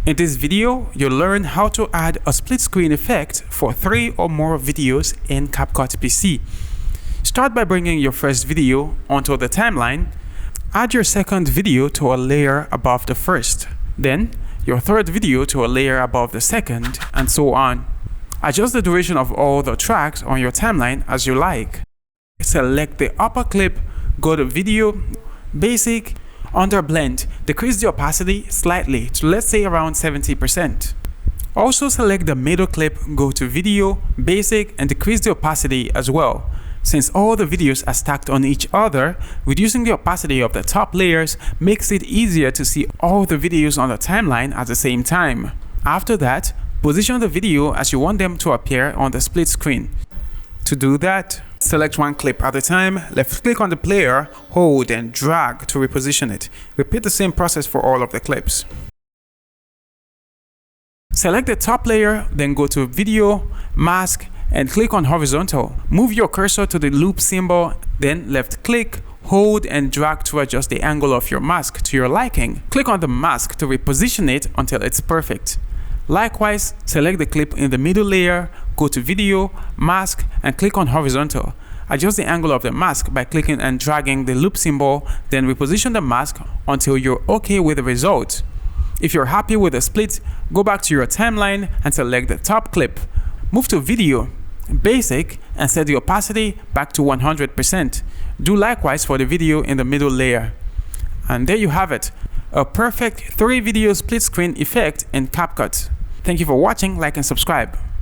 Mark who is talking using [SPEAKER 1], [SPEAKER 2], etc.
[SPEAKER 1] In this video, you'll learn how to add a split screen effect for 3 or more videos in CapCut PC. Start by bringing your first video onto the timeline. Add your second video to a layer above the first. Then, your third video to a layer above the second, and so on. Adjust the duration of all the tracks on your timeline as you like. Select the upper clip, go to Video, Basic, under Blend, decrease the opacity slightly to let's say around 70%. Also select the middle clip, go to Video, Basic, and decrease the opacity as well. Since all the videos are stacked on each other, reducing the opacity of the top layers makes it easier to see all the videos on the timeline at the same time. After that, position the video as you want them to appear on the split screen. To do that, select one clip at a time, left click on the player, hold and drag to reposition it. Repeat the same process for all of the clips. Select the top layer, then go to Video, Mask, and click on Horizontal. Move your cursor to the loop symbol, then left click, hold and drag to adjust the angle of your mask to your liking. Click on the mask to reposition it until it's perfect. Likewise, select the clip in the middle layer, go to Video, Mask, and click on Horizontal. Adjust the angle of the mask by clicking and dragging the loop symbol, then reposition the mask until you're okay with the result. If you're happy with the split, go back to your timeline and select the top clip. Move to Video, Basic, and set the opacity back to 100%. Do likewise for the video in the middle layer. And there you have it, a perfect 3 video split screen effect in CapCut. Thank you for watching, like and subscribe.